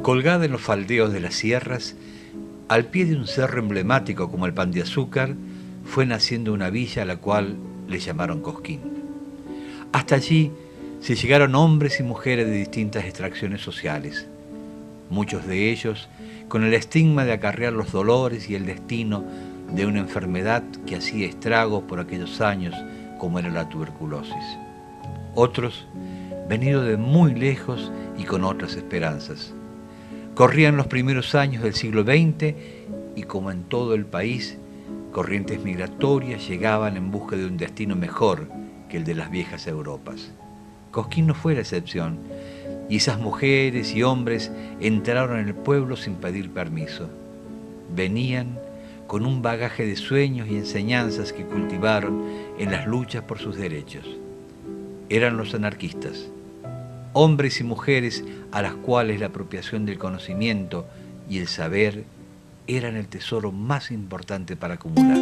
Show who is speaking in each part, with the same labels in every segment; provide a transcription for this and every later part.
Speaker 1: Colgada en los faldeos de las sierras, al pie de un cerro emblemático como el Pan de Azúcar, fue naciendo una villa a la cual le llamaron Cosquín. Hasta allí se llegaron hombres y mujeres de distintas extracciones sociales, muchos de ellos con el estigma de acarrear los dolores y el destino de una enfermedad que hacía estragos por aquellos años, como era la tuberculosis. Otros, venidos de muy lejos y con otras esperanzas. Corrían los primeros años del siglo XX y, como en todo el país, corrientes migratorias llegaban en busca de un destino mejor que el de las viejas Europas. Cosquín no fue la excepción, y esas mujeres y hombres entraron en el pueblo sin pedir permiso. Venían con un bagaje de sueños y enseñanzas que cultivaron en las luchas por sus derechos. Eran los anarquistas, hombres y mujeres a las cuales la apropiación del conocimiento y el saber eran el tesoro más importante para acumular.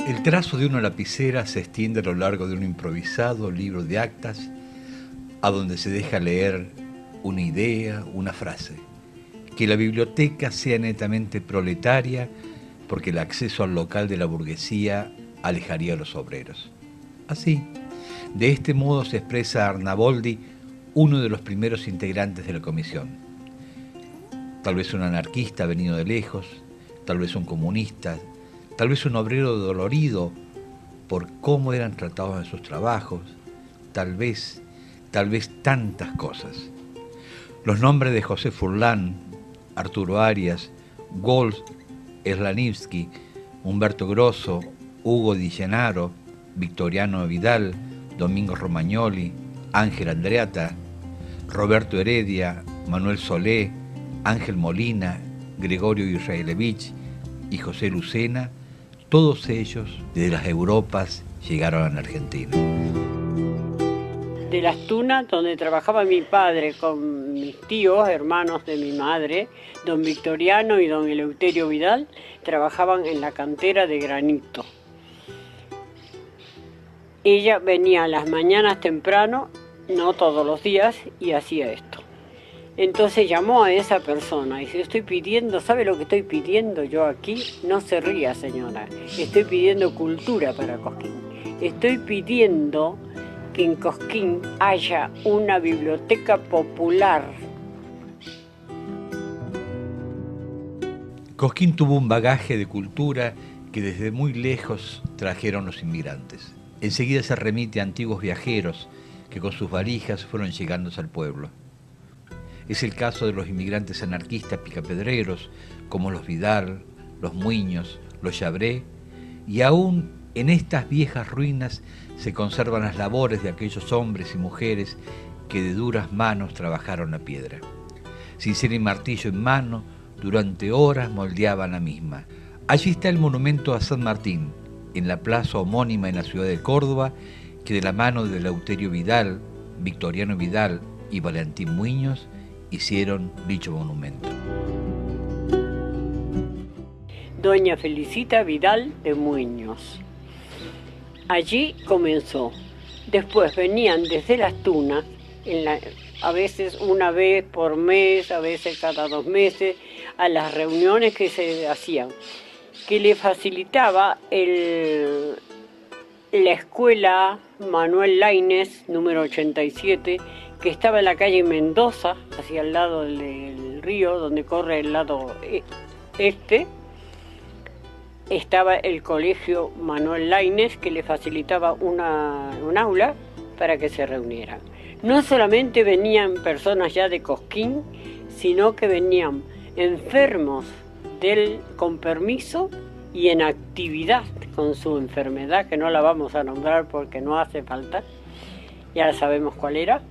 Speaker 1: El trazo de una lapicera se extiende a lo largo de un improvisado libro de actas, a donde se deja leer una idea, una frase. Que la biblioteca sea netamente proletaria, porque el acceso al local de la burguesía alejaría a los obreros. Así, de este modo se expresa Arnaboldi, uno de los primeros integrantes de la comisión. Tal vez un anarquista venido de lejos, tal vez un comunista, tal vez un obrero dolorido por cómo eran tratados en sus trabajos, tal vez tantas cosas. Los nombres de José Furlan, Arturo Arias, Wolf Erlanivsky, Humberto Grosso, Hugo Di Gennaro, Victoriano Vidal, Domingo Romagnoli, Ángel Andreatta, Roberto Heredia, Manuel Solé, Ángel Molina, Gregorio Israelevich y José Lucena, todos ellos desde las Europas llegaron a la Argentina.
Speaker 2: De Las Tunas, donde trabajaba mi padre con mis tíos, hermanos de mi madre, don Victoriano y don Eleuterio Vidal, trabajaban en la cantera de granito. Ella venía a las mañanas temprano, no todos los días, y hacía esto. Entonces llamó a esa persona y dice, estoy pidiendo, ¿sabe lo que estoy pidiendo yo aquí? No se ría, señora, estoy pidiendo cultura para Cosquín. Estoy pidiendo que en Cosquín haya una biblioteca popular.
Speaker 1: Cosquín tuvo un bagaje de cultura que desde muy lejos trajeron los inmigrantes. Enseguida se remite a antiguos viajeros que con sus valijas fueron llegándose al pueblo. Es el caso de los inmigrantes anarquistas picapedreros, como los Vidal, los Muñoz, los Chabré, y aún en estas viejas ruinas se conservan las labores de aquellos hombres y mujeres que de duras manos trabajaron la piedra. Cincel y martillo en mano, durante horas moldeaban la misma. Allí está el monumento a San Martín, en la plaza homónima en la ciudad de Córdoba, que de la mano de Eleuterio Vidal, Victoriano Vidal y Valentín Muñoz hicieron dicho monumento.
Speaker 2: Doña Felicita Vidal de Muñoz. Allí comenzó. Después venían desde Las Tunas, a veces una vez por mes, a veces cada 2 meses, a las reuniones que se hacían, que le facilitaba la escuela Manuel Laínez, número 87, que estaba en la calle Mendoza, hacia el lado del río, donde corre el lado este. Estaba el colegio Manuel Laínez, que le facilitaba un aula para que se reunieran. No solamente venían personas ya de Cosquín, sino que venían enfermos con permiso y en actividad con su enfermedad, que no la vamos a nombrar porque no hace falta, ya sabemos cuál era.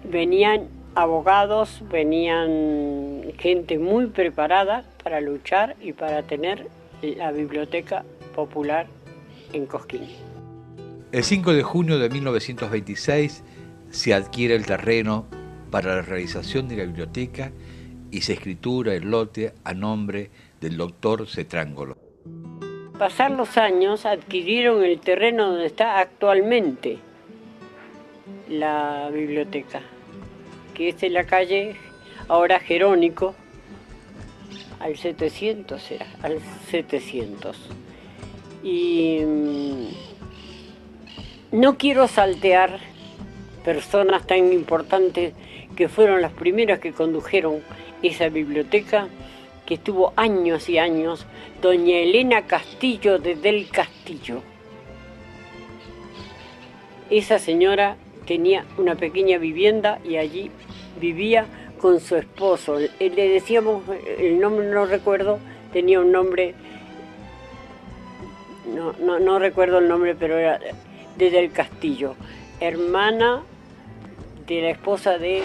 Speaker 2: Venían abogados, venían gente muy preparada para luchar y para tener la biblioteca popular en Cosquín.
Speaker 1: El 5 de junio de 1926 se adquiere el terreno para la realización de la biblioteca y se escritura el lote a nombre del doctor Cetrángolo.
Speaker 2: pasar los años adquirieron el terreno donde está actualmente la biblioteca, que es en la calle ahora Jerónico, al 700 era, al 700. Y no quiero saltear personas tan importantes que fueron las primeras que condujeron esa biblioteca, que estuvo años y años, doña Elena Castillo de Del Castillo. Esa señora tenía una pequeña vivienda y allí vivía con su esposo. Le decíamos, el nombre no recuerdo, tenía un nombre, no recuerdo el nombre, pero era de Del Castillo, hermana de la esposa de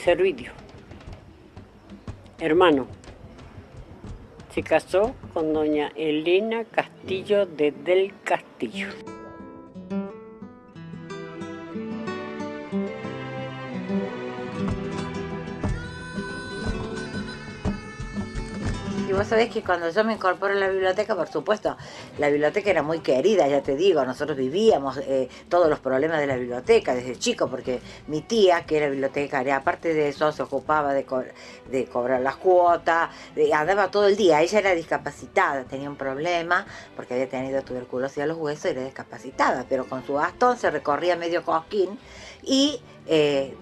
Speaker 2: Servidio, hermano. Se casó con doña Elena Castillo de Del Castillo.
Speaker 3: Y vos sabés que cuando yo me incorporo a la biblioteca, por supuesto, la biblioteca era muy querida, ya te digo, nosotros vivíamos todos los problemas de la biblioteca desde chico, porque mi tía, que era bibliotecaria, aparte de eso, se ocupaba de cobrar las cuotas, andaba todo el día. Ella era discapacitada, tenía un problema, porque había tenido tuberculosis a los huesos y era discapacitada, pero con su bastón se recorría medio Cosquín y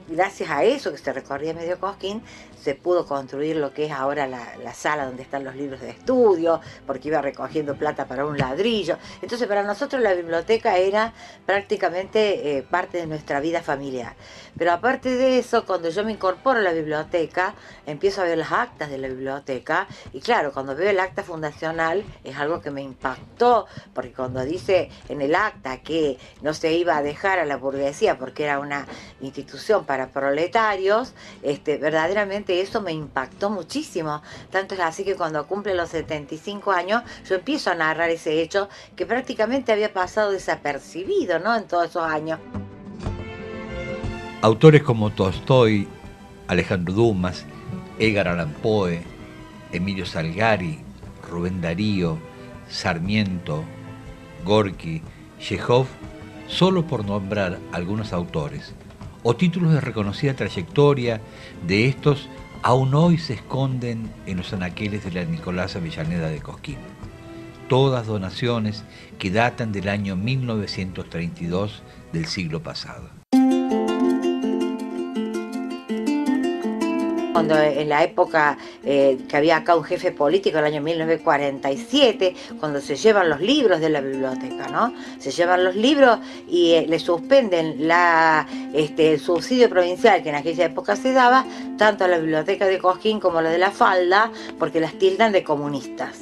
Speaker 3: gracias a eso que se recorría medio Cosquín, se pudo construir lo que es ahora la sala donde están los libros de estudio, porque iba recogiendo plata para un ladrillo. Entonces para nosotros la biblioteca era prácticamente parte de nuestra vida familiar. Pero aparte de eso, cuando yo me incorporo a la biblioteca, empiezo a ver las actas de la biblioteca, y claro, cuando veo el acta fundacional es algo que me impactó, porque cuando dice en el acta que no se iba a dejar a la burguesía porque era una institución para proletarios, verdaderamente eso me impactó muchísimo. Tanto es así que cuando cumple los 75 años, yo empiezo a narrar ese hecho que prácticamente había pasado desapercibido, ¿no?, en todos esos años.
Speaker 1: Autores como Tolstoy, Alejandro Dumas, Edgar Allan Poe, Emilio Salgari, Rubén Darío, Sarmiento, Gorki, Chekhov, solo por nombrar algunos autores, o títulos de reconocida trayectoria, de estos aún hoy se esconden en los anaqueles de la Nicolás Avellaneda de Cosquín. Todas donaciones que datan del año 1932 del siglo pasado.
Speaker 3: Cuando en la época que había acá un jefe político, el año 1947, cuando se llevan los libros de la biblioteca, ¿no? Se llevan los libros y le suspenden el subsidio provincial que en aquella época se daba, tanto a la biblioteca de Cosquín como a la de La Falda, porque las tildan de comunistas.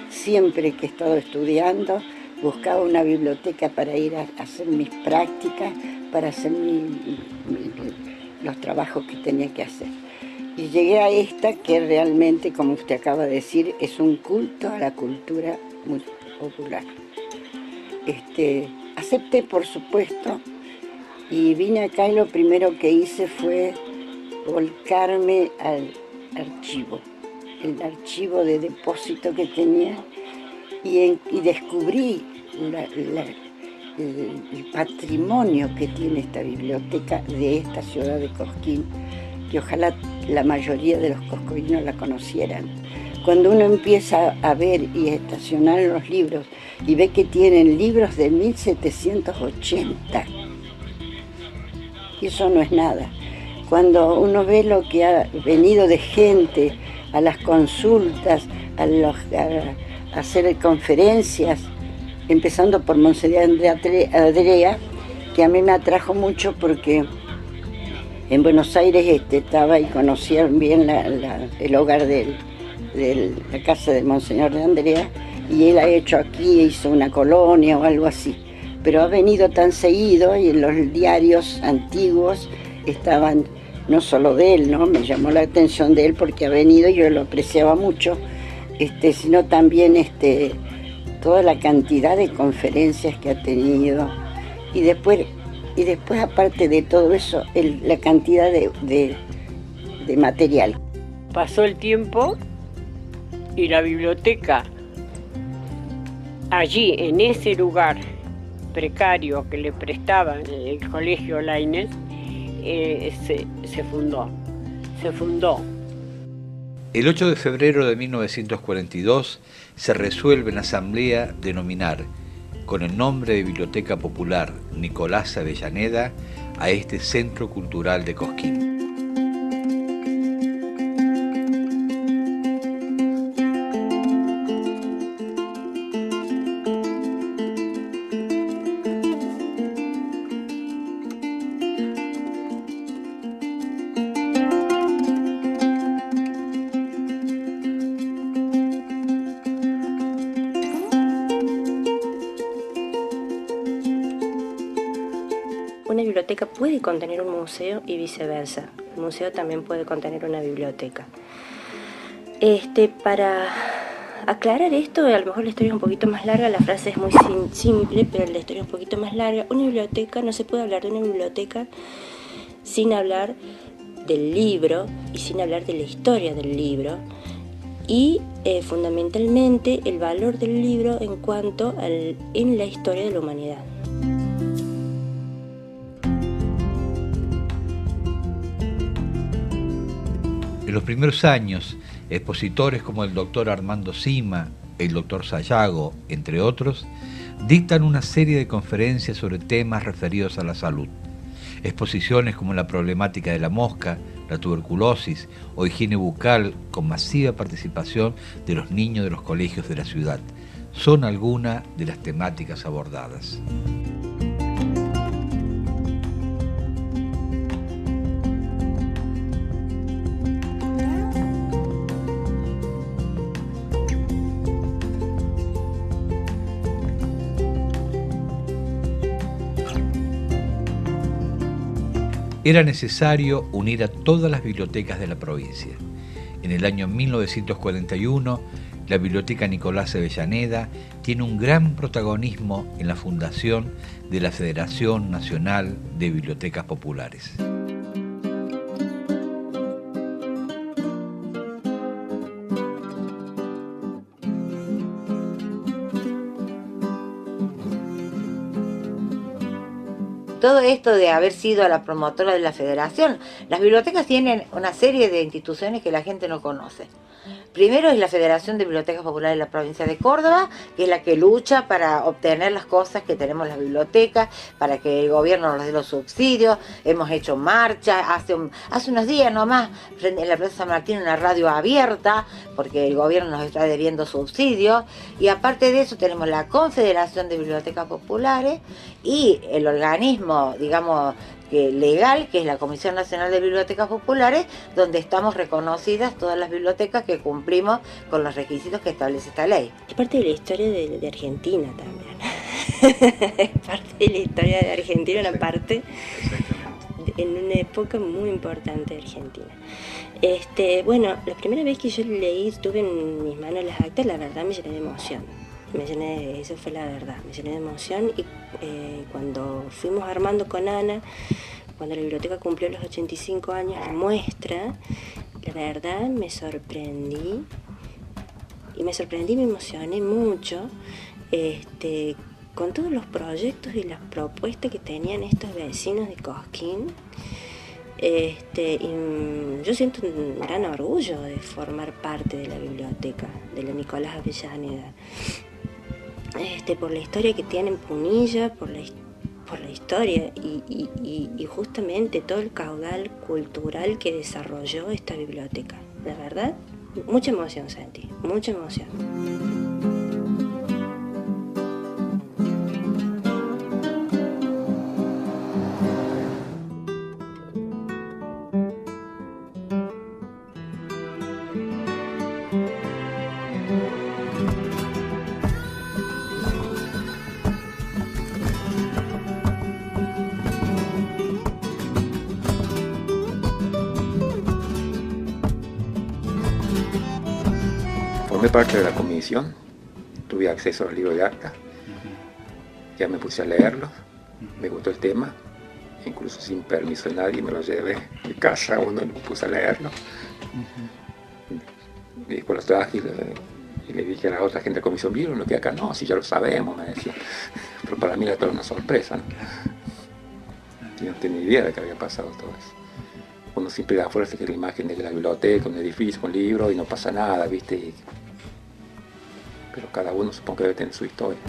Speaker 4: Siempre que he estado estudiando, buscaba una biblioteca para ir a hacer mis prácticas, para hacer los trabajos que tenía que hacer. Y llegué a esta que realmente, como usted acaba de decir, es un culto a la cultura muy popular. Acepté, por supuesto, y vine acá y lo primero que hice fue volcarme al archivo, el archivo de depósito que tenía, y descubrí el patrimonio que tiene esta biblioteca de esta ciudad de Cosquín, que ojalá la mayoría de los coscovinos la conocieran. Cuando uno empieza a ver y a estacionar los libros y ve que tienen libros de 1780, y eso no es nada. Cuando uno ve lo que ha venido de gente a las consultas, a hacer conferencias, empezando por Monseñor Andrea, que a mí me atrajo mucho porque en Buenos Aires estaba y conocía bien el hogar de la casa de Monseñor de Andrea, y él ha hecho aquí, hizo una colonia o algo así, pero ha venido tan seguido y en los diarios antiguos estaban no solo de él, ¿no? Me llamó la atención de él porque ha venido y yo lo apreciaba mucho, sino también toda la cantidad de conferencias que ha tenido, y después aparte de todo eso, la cantidad de material.
Speaker 2: Pasó el tiempo y la biblioteca allí, en ese lugar precario que le prestaba el Colegio Laínez, se fundó.
Speaker 1: El 8 de febrero de 1942 se resuelve en asamblea denominar con el nombre de Biblioteca Popular Nicolás Avellaneda a este centro cultural de Cosquín.
Speaker 5: Una biblioteca puede contener un museo y viceversa. El museo también puede contener una biblioteca. Para aclarar esto, a lo mejor la historia es un poquito más larga, la frase es muy simple, pero la historia es un poquito más larga. Una biblioteca, no se puede hablar de una biblioteca sin hablar del libro y sin hablar de la historia del libro y fundamentalmente el valor del libro en la historia de la humanidad.
Speaker 1: En los primeros años, expositores como el doctor Armando Sima, el doctor Sayago, entre otros, dictan una serie de conferencias sobre temas referidos a la salud. Exposiciones como la problemática de la mosca, la tuberculosis o higiene bucal, con masiva participación de los niños de los colegios de la ciudad, son algunas de las temáticas abordadas. Era necesario unir a todas las bibliotecas de la provincia. En el año 1941, la Biblioteca Nicolás Avellaneda tiene un gran protagonismo en la fundación de la Federación Nacional de Bibliotecas Populares.
Speaker 3: Todo esto de haber sido la promotora de la federación, las bibliotecas tienen una serie de instituciones que la gente no conoce. Primero es la Federación de Bibliotecas Populares de la provincia de Córdoba, que es la que lucha para obtener las cosas que tenemos las bibliotecas, para que el gobierno nos dé los subsidios. Hemos hecho marcha, hace unos días nomás, en la Plaza San Martín, una radio abierta, porque el gobierno nos está debiendo subsidios. Y aparte de eso tenemos la Confederación de Bibliotecas Populares y el organismo, digamos, legal, que es la Comisión Nacional de Bibliotecas Populares, donde estamos reconocidas todas las bibliotecas que cumplimos con los requisitos que establece esta ley.
Speaker 5: Es parte de la historia de Argentina también. Es parte de la historia de Argentina, una parte en una época muy importante de Argentina. Bueno, la primera vez que yo leí, tuve en mis manos las actas, la verdad me llené de emoción. Eso fue la verdad, me llené de emoción y cuando fuimos armando con Ana, cuando la biblioteca cumplió los 85 años, la muestra, la verdad me sorprendí me emocioné mucho con todos los proyectos y las propuestas que tenían estos vecinos de Cosquín. Y yo siento un gran orgullo de formar parte de la biblioteca de la Nicolás Avellaneda. Por la historia que tiene en Punilla, por la historia y justamente todo el caudal cultural que desarrolló esta biblioteca. La verdad, mucha emoción sentí, mucha emoción.
Speaker 6: Formé parte de la comisión, tuve acceso al libro de acta, ya me puse a leerlo, me gustó el tema, incluso sin permiso de nadie me lo llevé de casa, uno me puse a leerlo. Y después lo traje Y le dije a la otra gente de comisión, ¿vieron lo que acá? No, si ya lo sabemos, me decía. Pero para mí era toda una sorpresa, ¿no? Yo no tenía idea de que había pasado todo eso. Uno siempre de afuera se queda la imagen de la biblioteca, un edificio con libros y no pasa nada, ¿viste? Pero cada uno supongo que debe tener su historia.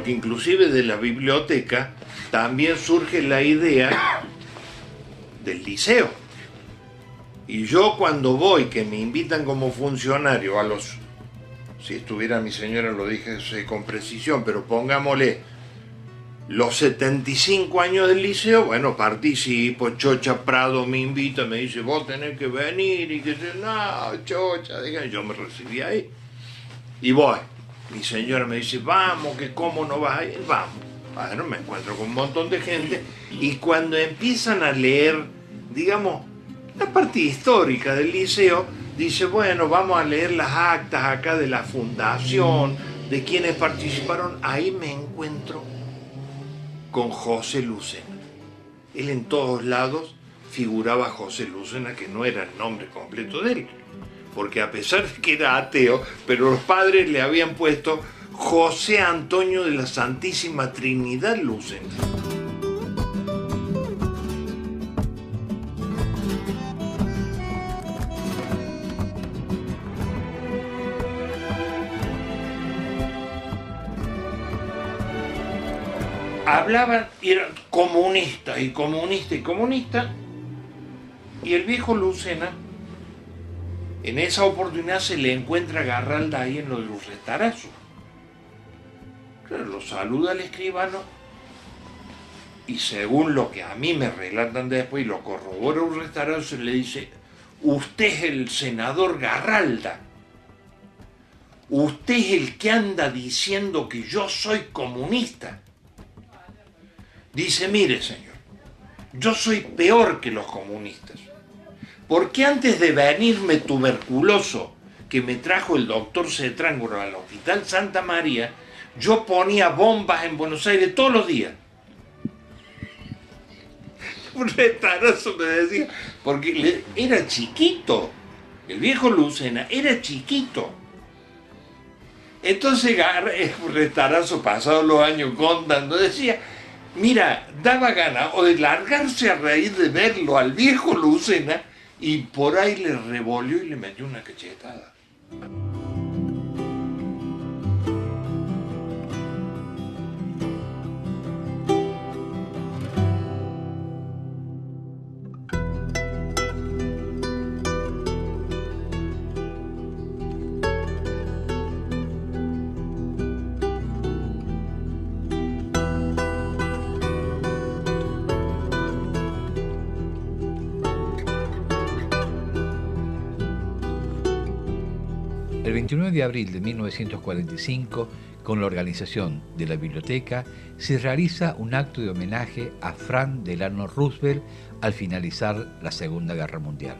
Speaker 7: Inclusive de la biblioteca también surge la idea del liceo. Y yo cuando voy, que me invitan como funcionario a los, si estuviera mi señora lo dije con precisión, pero pongámosle los 75 años del liceo, bueno, participo, Chocha Prado me invita, me dice, vos tenés que venir, y que no, Chocha, yo me recibí ahí. Y voy. Mi señora me dice, vamos, que cómo no vas a ir, vamos. Bueno, me encuentro con un montón de gente y cuando empiezan a leer, digamos, la parte histórica del liceo, dice, bueno, vamos a leer las actas acá de la fundación, de quienes participaron. Ahí me encuentro con José Lucena. Él en todos lados figuraba José Lucena, que no era el nombre completo de él. Porque a pesar de que era ateo, pero los padres le habían puesto José Antonio de la Santísima Trinidad Lucena. Hablaban, eran comunistas y comunistas y comunistas, y el viejo Lucena, en esa oportunidad se le encuentra a Garralda ahí en lo de los retarazos. Claro, lo saluda al escribano y según lo que a mí me relatan después y lo corrobora un restarazo, se le dice, usted es el senador Garralda. Usted es el que anda diciendo que yo soy comunista. Dice, mire señor, yo soy peor que los comunistas. Porque antes de venirme tuberculoso, que me trajo el doctor Cetrángulo al Hospital Santa María, yo ponía bombas en Buenos Aires todos los días. Un retarazo me decía, porque era chiquito, el viejo Lucena era chiquito. Entonces, un retarazo pasado los años contando, decía, mira, daba ganas o de largarse a raíz de verlo al viejo Lucena, y por ahí le revolvió y le metió una cachetada.
Speaker 1: El 29 de abril de 1945, con la organización de la biblioteca, se realiza un acto de homenaje a Franklin Delano Roosevelt al finalizar la Segunda Guerra Mundial.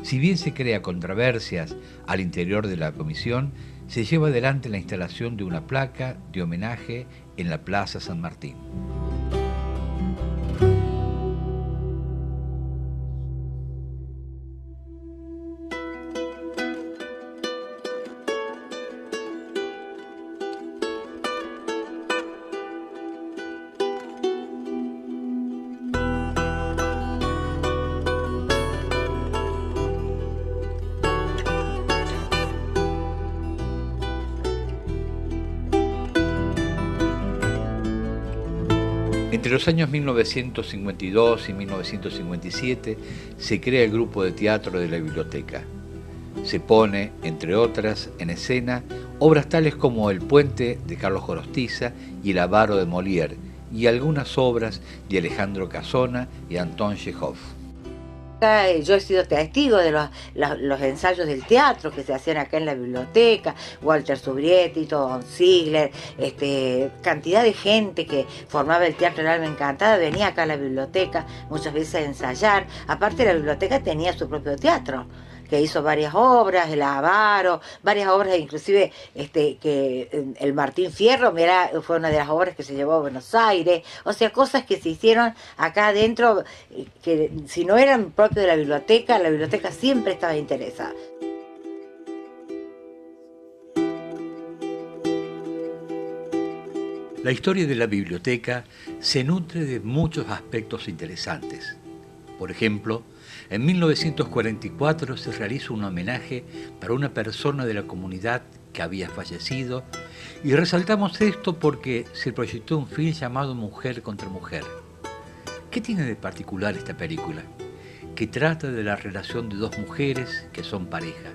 Speaker 1: Si bien se crea controversias al interior de la comisión, se lleva adelante la instalación de una placa de homenaje en la Plaza San Martín. Entre los años 1952 y 1957 se crea el grupo de teatro de la biblioteca. Se pone, entre otras, en escena obras tales como El Puente de Carlos Gorostiza y El Avaro de Molière, y algunas obras de Alejandro Casona y Anton Chekhov.
Speaker 3: Yo he sido testigo de los ensayos del teatro que se hacían acá en la biblioteca, Walter Subrietti, Don Ziegler, cantidad de gente que formaba el Teatro del Alma Encantada, venía acá a la biblioteca muchas veces a ensayar. Aparte, la biblioteca tenía su propio teatro, que hizo varias obras, el Avaro, varias obras, inclusive que el Martín Fierro, mira, fue una de las obras que se llevó a Buenos Aires. O sea, cosas que se hicieron acá adentro, que si no eran propios de la biblioteca siempre estaba interesada.
Speaker 1: La historia de la biblioteca se nutre de muchos aspectos interesantes. Por ejemplo, en 1944 se realiza un homenaje para una persona de la comunidad que había fallecido, y resaltamos esto porque se proyectó un film llamado Mujer contra Mujer. ¿Qué tiene de particular esta película? Que trata de la relación de dos mujeres que son pareja.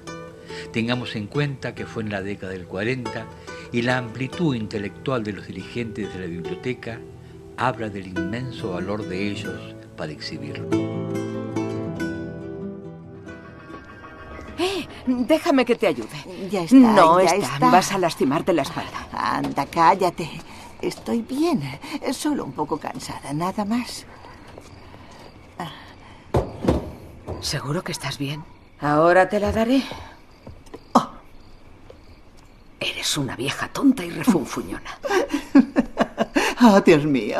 Speaker 1: Tengamos en cuenta que fue en la década del 40 y la amplitud intelectual de los dirigentes de la biblioteca habla del inmenso valor de ellos para exhibirlo.
Speaker 8: Déjame que te ayude.
Speaker 4: Ya está,
Speaker 8: no
Speaker 4: ya
Speaker 8: está.
Speaker 4: está.
Speaker 8: Vas a lastimarte la espalda.
Speaker 4: Anda, cállate. Estoy bien, solo un poco cansada, nada más.
Speaker 8: ¿Seguro que estás bien? Ahora te la daré. Oh. Eres una vieja tonta y refunfuñona.
Speaker 4: Oh, Dios mío.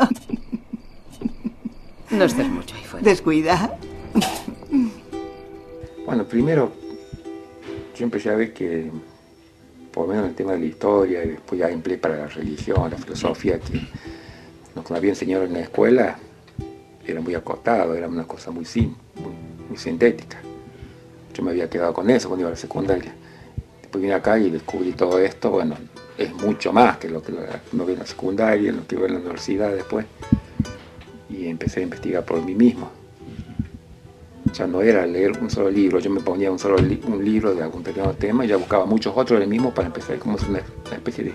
Speaker 8: No estés mucho ahí fuera.
Speaker 4: Descuida.
Speaker 6: Bueno, primero yo empecé a ver que, por lo menos en el tema de la historia, y después ya empleé para la religión, la filosofía, que nos había enseñado en la escuela, era muy acotado, era una cosa muy simple, muy sintética. Yo me había quedado con eso cuando iba a la secundaria. Después vine acá y descubrí todo esto, bueno, es mucho más que lo que uno ve en la secundaria, lo que veo en la universidad después. Y empecé a investigar por mí mismo. Ya no era leer un solo libro, yo me ponía un libro de algún determinado tema y ya buscaba muchos otros del mismo para empezar como una especie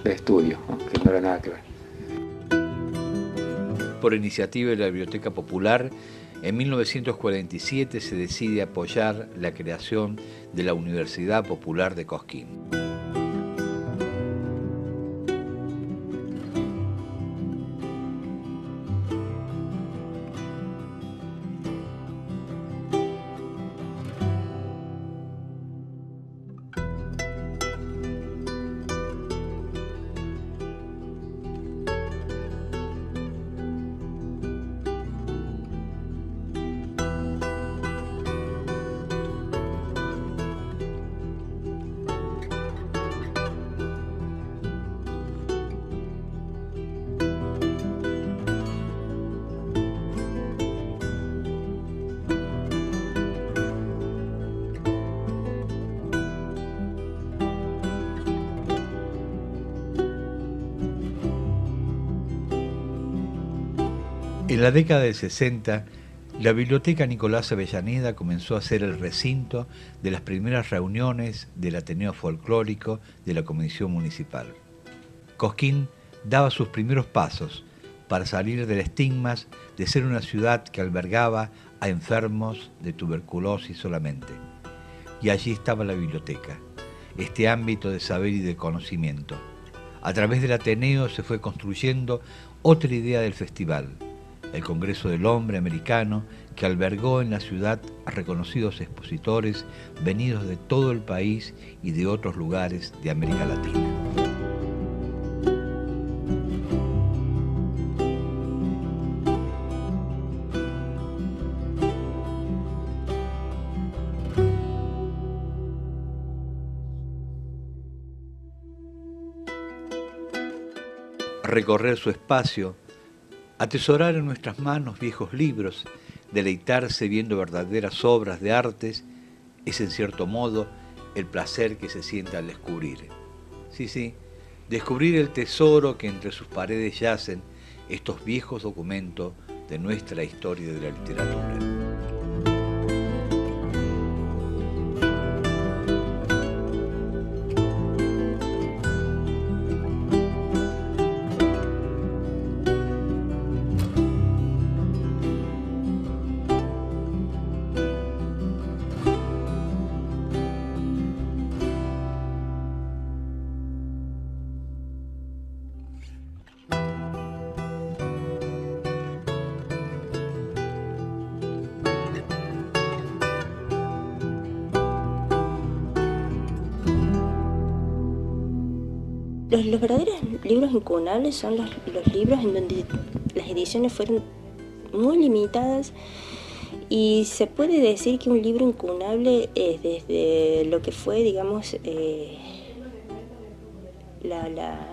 Speaker 6: de estudio, ¿no? Que no era nada que ver.
Speaker 1: Por iniciativa de la Biblioteca Popular, en 1947 se decide apoyar la creación de la Universidad Popular de Cosquín. En la década del 60, la Biblioteca Nicolás Avellaneda comenzó a ser el recinto de las primeras reuniones del Ateneo Folclórico de la Comisión Municipal. Cosquín daba sus primeros pasos para salir del estigma de ser una ciudad que albergaba a enfermos de tuberculosis solamente. Y allí estaba la biblioteca, este ámbito de saber y de conocimiento. A través del Ateneo se fue construyendo otra idea del festival, el Congreso del Hombre Americano, que albergó en la ciudad a reconocidos expositores venidos de todo el país y de otros lugares de América Latina. Recorrer su espacio, atesorar en nuestras manos viejos libros, deleitarse viendo verdaderas obras de artes, es en cierto modo el placer que se siente al descubrir. Sí, descubrir el tesoro que entre sus paredes yacen estos viejos documentos de nuestra historia de la literatura.
Speaker 5: Los verdaderos libros incunables son los libros en donde las ediciones fueron muy limitadas, y se puede decir que un libro incunable es desde lo que fue, digamos, la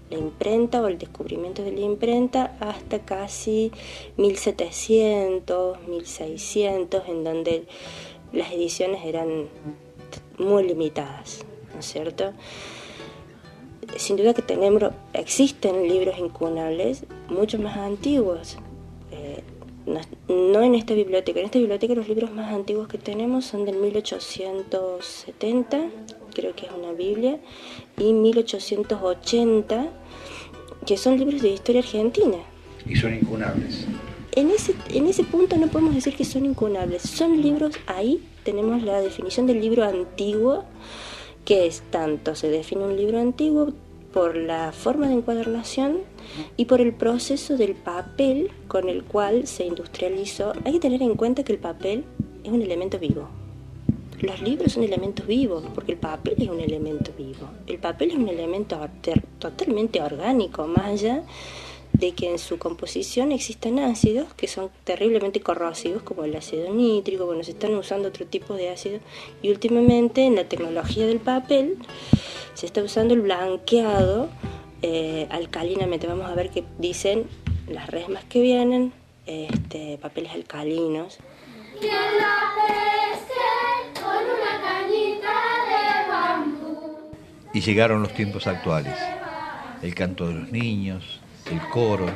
Speaker 5: imprenta o el descubrimiento de la imprenta hasta casi 1700, 1600, en donde las ediciones eran muy limitadas, ¿no es cierto? Sin duda que existen libros incunables mucho más antiguos, no en esta biblioteca. En esta biblioteca los libros más antiguos que tenemos son del 1870, creo que es una Biblia, y 1880, que son libros de historia argentina.
Speaker 1: Y son incunables.
Speaker 5: En ese punto no podemos decir que son incunables, son libros, ahí tenemos la definición del libro antiguo, que es tanto, se define un libro antiguo por la forma de encuadernación y por el proceso del papel con el cual se industrializó. Hay que tener en cuenta que el papel es un elemento vivo. Los libros son elementos vivos, porque el papel es un elemento vivo. El papel es un elemento totalmente orgánico, más allá de que en su composición existan ácidos que son terriblemente corrosivos, como el ácido nítrico. Bueno, se están usando otro tipo de ácidos, y últimamente en la tecnología del papel se está usando el blanqueado alcalinamente. Vamos a ver qué dicen las resmas que vienen, papeles alcalinos.
Speaker 9: Y en la pesque con una cañita de bambú.
Speaker 1: Y llegaron los tiempos actuales, el canto de los niños, el coro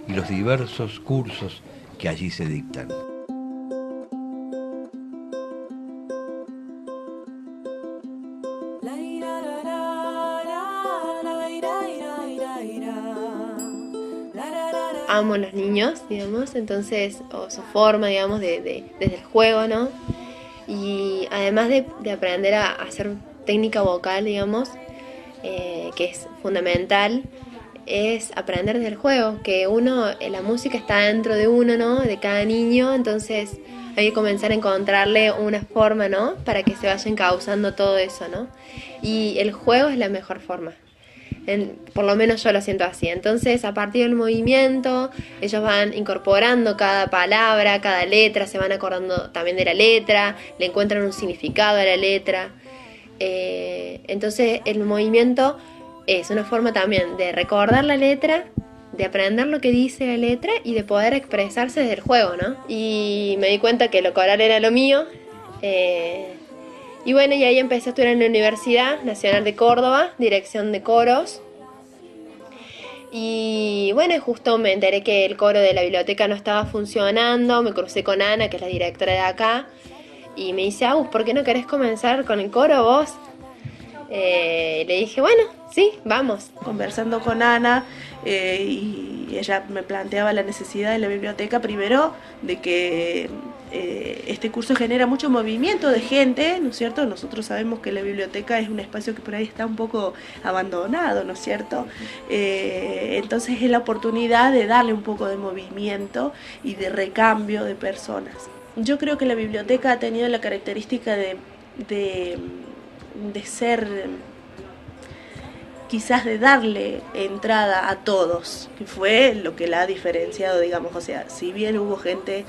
Speaker 1: y los diversos cursos que allí se dictan.
Speaker 10: Amo los niños, digamos, entonces, o su forma, digamos, desde el juego, ¿no? Y además de aprender a hacer técnica vocal, digamos, que es fundamental, es aprender desde el juego, que la música está dentro de uno, ¿no? De cada niño, entonces hay que comenzar a encontrarle una forma, ¿no? Para que se vaya encauzando todo eso, ¿no? Y el juego es la mejor forma. Por lo menos yo lo siento así. Entonces, a partir del movimiento, ellos van incorporando cada palabra, cada letra, se van acordando también de la letra, le encuentran un significado a la letra. Entonces, el movimiento es una forma también de recordar la letra, de aprender lo que dice la letra y de poder expresarse desde el juego, ¿no? Y me di cuenta que lo coral era lo mío. Y bueno, y ahí empecé a estudiar en la Universidad Nacional de Córdoba, dirección de coros. Y bueno, justo me enteré que el coro de la biblioteca no estaba funcionando, me crucé con Ana, que es la directora de acá, y me dice, Agus, ¿por qué no querés comenzar con el coro vos? Le dije, bueno, sí, vamos.
Speaker 11: Conversando con Ana, y ella me planteaba la necesidad de la biblioteca, primero, de que este curso genera mucho movimiento de gente, ¿no es cierto? Nosotros sabemos que la biblioteca es un espacio que por ahí está un poco abandonado, ¿no es cierto? Entonces es la oportunidad de darle un poco de movimiento y de recambio de personas. Yo creo que la biblioteca ha tenido la característica de ser, quizás de darle entrada a todos, que fue lo que la ha diferenciado, digamos. O sea, si bien hubo gente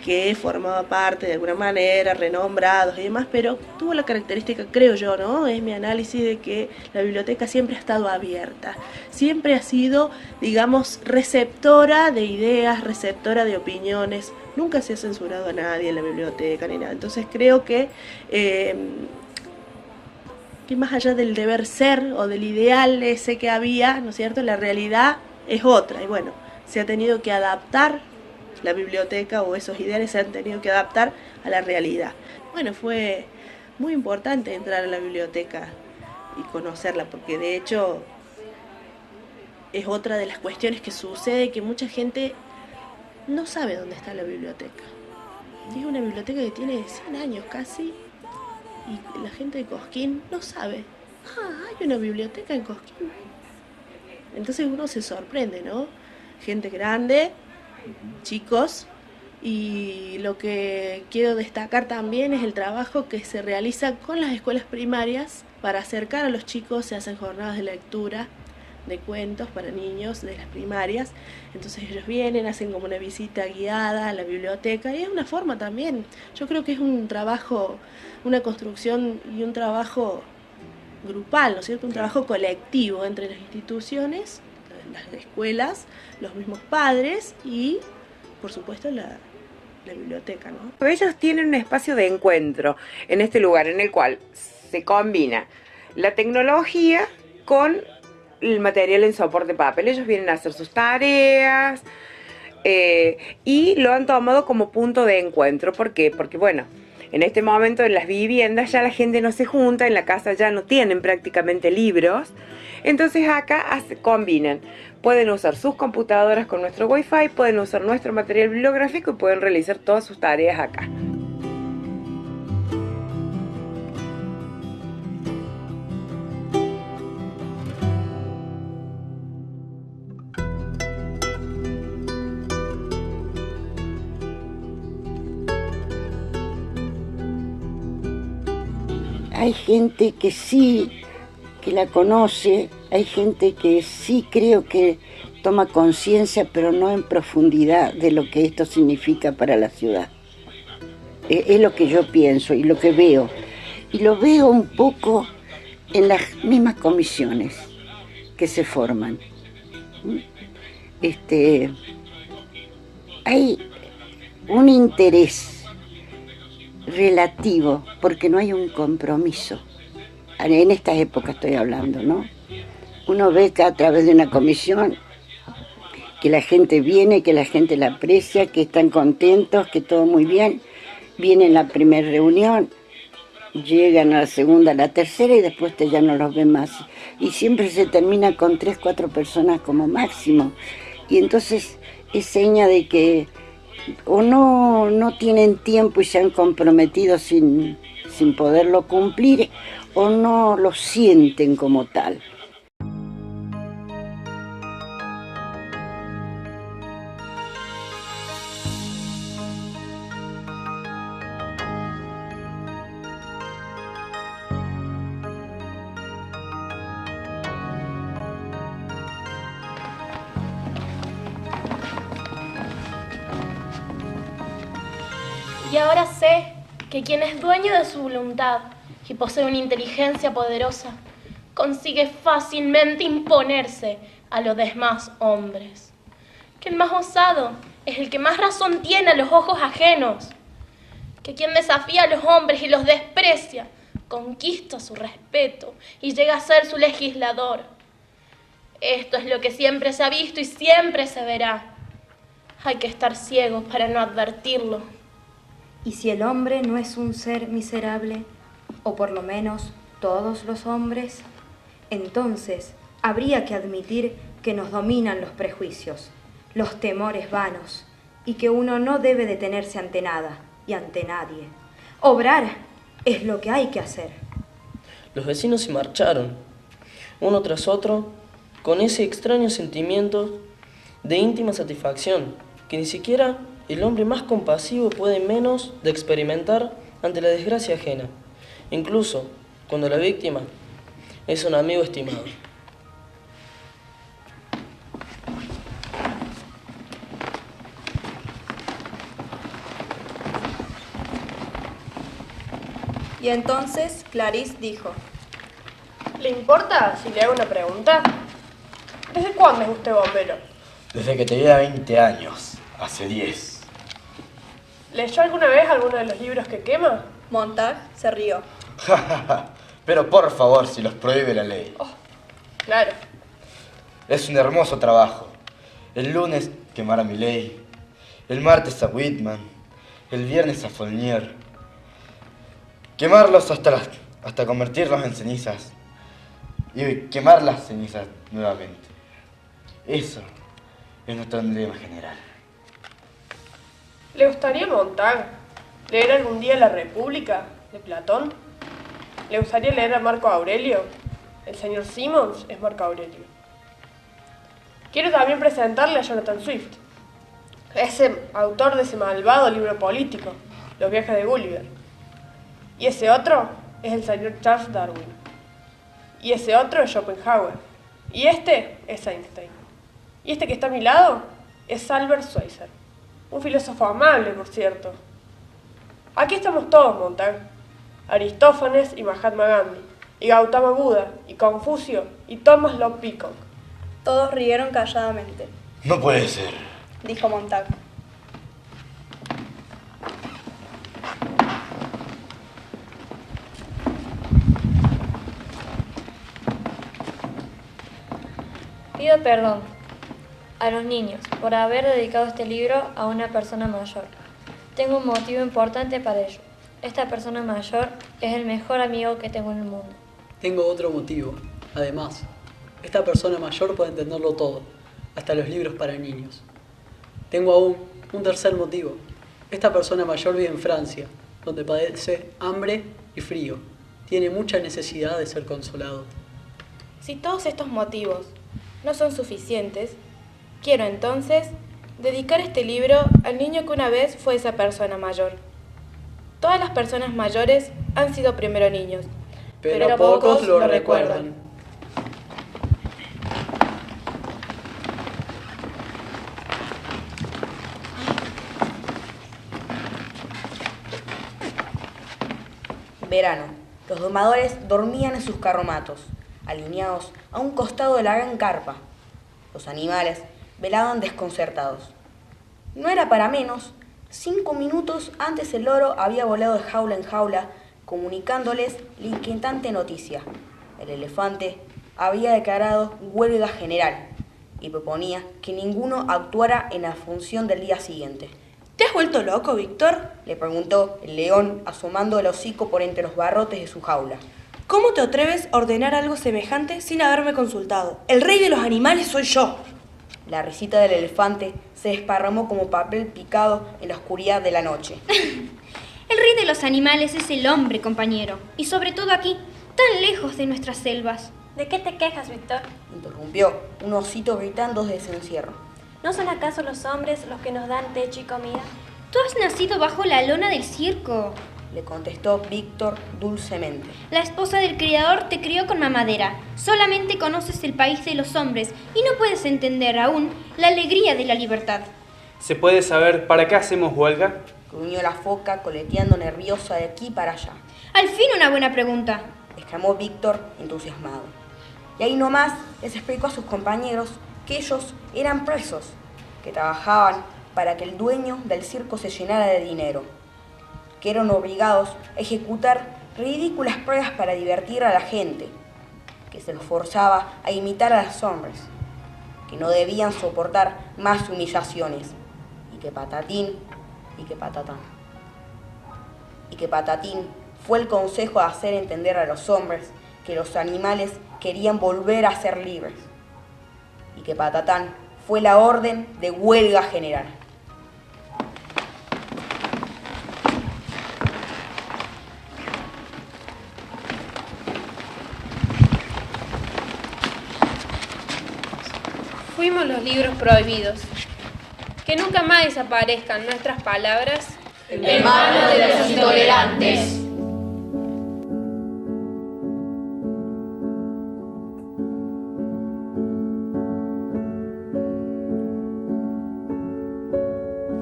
Speaker 11: que formaba parte de alguna manera, renombrados y demás, pero tuvo la característica, creo yo, ¿no? Es mi análisis, de que la biblioteca siempre ha estado abierta, siempre ha sido, digamos, receptora de ideas, receptora de opiniones, nunca se ha censurado a nadie en la biblioteca ni nada. Entonces creo que más allá del deber ser o del ideal ese que había, ¿no es cierto?, la realidad es otra, y bueno, se ha tenido que adaptar la biblioteca, o esos ideales se han tenido que adaptar a la realidad. Bueno, fue muy importante entrar a la biblioteca y conocerla, porque de hecho es otra de las cuestiones que sucede, que mucha gente no sabe dónde está la biblioteca. Es una biblioteca que tiene 100 años casi, y la gente de Cosquín no sabe. Hay una biblioteca en Cosquín. Entonces uno se sorprende, ¿no? Gente grande, chicos, Y lo que quiero destacar también es el trabajo que se realiza con las escuelas primarias para acercar a los chicos. Se hacen jornadas de lectura de cuentos para niños de las primarias. Entonces ellos vienen, hacen como una visita guiada a la biblioteca y es una forma también. Yo creo que es un trabajo, una construcción y un trabajo grupal, ¿no es cierto? Un trabajo colectivo entre las instituciones, las escuelas, los mismos padres y, por supuesto, la biblioteca, ¿no?
Speaker 12: Ellos tienen un espacio de encuentro en este lugar en el cual se combina la tecnología con el material en soporte papel. Ellos vienen a hacer sus tareas y lo han tomado como punto de encuentro. ¿Por qué? Porque, bueno, en este momento en las viviendas ya la gente no se junta, en la casa ya no tienen prácticamente libros. Entonces acá combinan. Pueden usar sus computadoras con nuestro Wi-Fi, pueden usar nuestro material bibliográfico y pueden realizar todas sus tareas acá.
Speaker 4: Hay gente que sí, que la conoce, hay gente que sí creo que toma conciencia, pero no en profundidad de lo que esto significa para la ciudad. Es lo que yo pienso y lo que veo. Y lo veo un poco en las mismas comisiones que se forman. Hay un interés relativo, porque no hay un compromiso. En estas épocas estoy hablando, ¿no? Uno ve que a través de una comisión que la gente viene, que la gente la aprecia, que están contentos, que todo muy bien. Vienen a la primera reunión, llegan a la segunda, a la tercera y después ya no los ven más. Y siempre se termina con 3, 4 personas como máximo. Y entonces es seña de que o no tienen tiempo y se han comprometido sin poderlo cumplir, o no lo sienten como tal.
Speaker 13: Y ahora sé que quien es dueño de su voluntad y posee una inteligencia poderosa, consigue fácilmente imponerse a los demás hombres. Que el más osado es el que más razón tiene a los ojos ajenos. Que quien desafía a los hombres y los desprecia, conquista su respeto y llega a ser su legislador. Esto es lo que siempre se ha visto y siempre se verá. Hay que estar ciegos para no advertirlo.
Speaker 14: Y si el hombre no es un ser miserable, o por lo menos todos los hombres, entonces habría que admitir que nos dominan los prejuicios, los temores vanos, y que uno no debe detenerse ante nada y ante nadie. Obrar es lo que hay que hacer.
Speaker 15: Los vecinos se marcharon, uno tras otro, con ese extraño sentimiento de íntima satisfacción, que ni siquiera el hombre más compasivo puede menos de experimentar ante la desgracia ajena, incluso cuando la víctima es un amigo estimado.
Speaker 14: Y entonces Clarice dijo:
Speaker 16: ¿Le importa si le hago una pregunta? ¿Desde cuándo es usted bombero?
Speaker 17: Desde que tenía 20 años, hace 10.
Speaker 16: ¿Leyó alguna vez alguno de los libros que quema?
Speaker 14: Montag se rió.
Speaker 17: Pero por favor, si los prohíbe la ley.
Speaker 16: Oh, claro.
Speaker 17: Es un hermoso trabajo. El lunes quemar a Milei, el martes a Whitman, el viernes a Fournier. Quemarlos hasta convertirlos en cenizas y quemar las cenizas nuevamente. Eso es nuestro emblema general.
Speaker 16: ¿Le gustaría Montag leer algún día La República de Platón? ¿Le gustaría leer a Marco Aurelio? El señor Simmons es Marco Aurelio. Quiero también presentarle a Jonathan Swift. Ese autor de ese malvado libro político, Los viajes de Gulliver. Y ese otro es el señor Charles Darwin. Y ese otro es Schopenhauer. Y este es Einstein. Y este que está a mi lado es Albert Schweitzer. Un filósofo amable, por cierto. Aquí estamos todos, Montag. Aristófanes y Mahatma Gandhi, y Gautama Buda, y Confucio, y Thomas Love Peacock.
Speaker 18: Todos rieron calladamente.
Speaker 17: No puede ser,
Speaker 18: dijo Montag.
Speaker 19: Pido perdón a los niños por haber dedicado este libro a una persona mayor. Tengo un motivo importante para ello. Esta persona mayor es el mejor amigo que tengo en el mundo.
Speaker 20: Tengo otro motivo. Además, esta persona mayor puede entenderlo todo, hasta los libros para niños. Tengo aún un tercer motivo. Esta persona mayor vive en Francia, donde padece hambre y frío. Tiene mucha necesidad de ser consolado.
Speaker 13: Si todos estos motivos no son suficientes, quiero entonces dedicar este libro al niño que una vez fue esa persona mayor. Todas las personas mayores han sido primero niños, pero pocos lo recuerdan.
Speaker 14: Verano. Los domadores dormían en sus carromatos, alineados a un costado de la gran carpa. Los animales velaban desconcertados. No era para menos. 5 minutos antes el loro había volado de jaula en jaula, comunicándoles la inquietante noticia. El elefante había declarado huelga general y proponía que ninguno actuara en la función del día siguiente.
Speaker 18: ¿Te has vuelto loco, Víctor?,
Speaker 14: le preguntó el león, asomando el hocico por entre los barrotes de su jaula.
Speaker 18: ¿Cómo te atreves a ordenar algo semejante sin haberme consultado? El rey de los animales soy yo.
Speaker 14: La risita del elefante se desparramó como papel picado en la oscuridad de la noche.
Speaker 21: El rey de los animales es el hombre, compañero. Y sobre todo aquí, tan lejos de nuestras selvas.
Speaker 19: ¿De qué te quejas, Víctor?
Speaker 14: Interrumpió un osito gritando desde su encierro.
Speaker 19: ¿No son acaso los hombres los que nos dan techo y comida?
Speaker 21: Tú has nacido bajo la lona del circo,
Speaker 14: le contestó Víctor dulcemente.
Speaker 21: La esposa del criador te crió con mamadera. Solamente conoces el país de los hombres y no puedes entender aún la alegría de la libertad.
Speaker 22: ¿Se puede saber para qué hacemos huelga?,
Speaker 14: gruñó la foca, coleteando nerviosa de aquí para allá.
Speaker 21: Al fin una buena pregunta,
Speaker 14: exclamó Víctor entusiasmado. Y ahí nomás les explicó a sus compañeros que ellos eran presos, que trabajaban para que el dueño del circo se llenara de dinero, que eran obligados a ejecutar ridículas pruebas para divertir a la gente, que se los forzaba a imitar a los hombres, que no debían soportar más humillaciones, y que patatín, y que patatán. Y que patatín fue el consejo de hacer entender a los hombres que los animales querían volver a ser libres, y que patatán fue la orden de huelga general.
Speaker 13: Fuimos los libros prohibidos. Que nunca más desaparezcan nuestras palabras
Speaker 9: en manos de los intolerantes.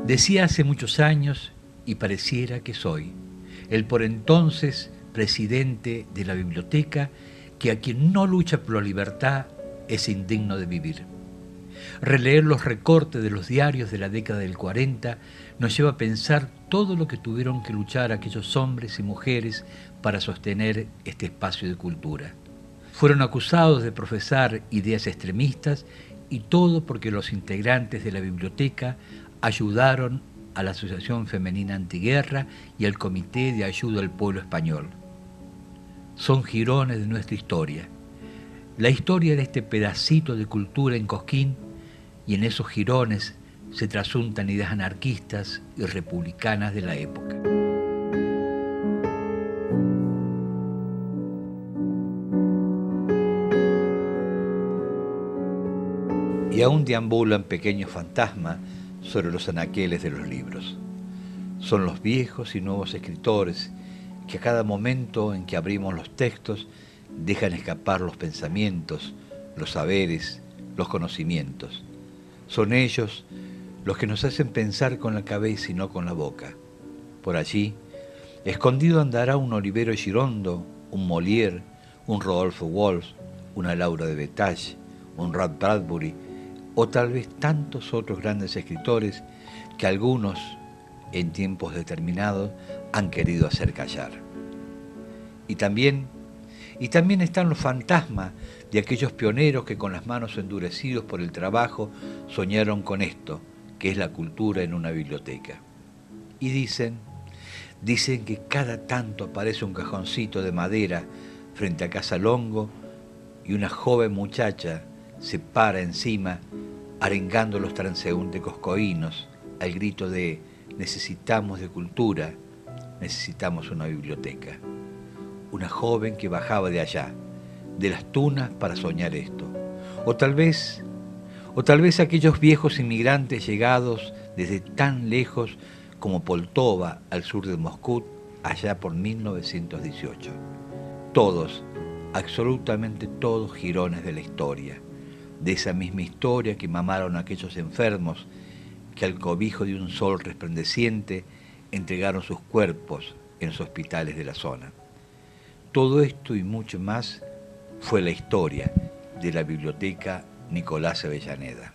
Speaker 1: Decía hace muchos años, y pareciera que soy, el por entonces presidente de la biblioteca, que a quien no lucha por la libertad es indigno de vivir. Releer los recortes de los diarios de la década del 40 nos lleva a pensar todo lo que tuvieron que luchar aquellos hombres y mujeres para sostener este espacio de cultura. Fueron acusados de profesar ideas extremistas y todo porque los integrantes de la biblioteca ayudaron a la Asociación Femenina Antiguerra y al Comité de Ayuda al Pueblo Español. Son jirones de nuestra historia, la historia de este pedacito de cultura en Cosquín, y en esos jirones se trasuntan ideas anarquistas y republicanas de la época. Y aún deambulan pequeños fantasmas sobre los anaqueles de los libros. Son los viejos y nuevos escritores que a cada momento en que abrimos los textos dejan escapar los pensamientos, los saberes, los conocimientos. Son ellos los que nos hacen pensar con la cabeza y no con la boca. Por allí, escondido andará un Olivero Girondo, un Molière, un Rodolfo Walsh, una Laura de Betaille, un Ray Bradbury, o tal vez tantos otros grandes escritores que algunos, en tiempos determinados, han querido hacer callar. Y también están los fantasmas de aquellos pioneros que con las manos endurecidos por el trabajo soñaron con esto, que es la cultura en una biblioteca. Y dicen que cada tanto aparece un cajoncito de madera frente a Casa Longo y una joven muchacha se para encima arengando los transeúntes coscoínos al grito de necesitamos de cultura, necesitamos una biblioteca. Una joven que bajaba de allá, de las tunas para soñar esto. O tal vez aquellos viejos inmigrantes llegados desde tan lejos como Poltova al sur de Moscú allá por 1918. Todos, absolutamente todos girones de la historia, de esa misma historia que mamaron aquellos enfermos que al cobijo de un sol resplandeciente entregaron sus cuerpos en los hospitales de la zona. Todo esto y mucho más fue la historia de la Biblioteca Nicolás Avellaneda.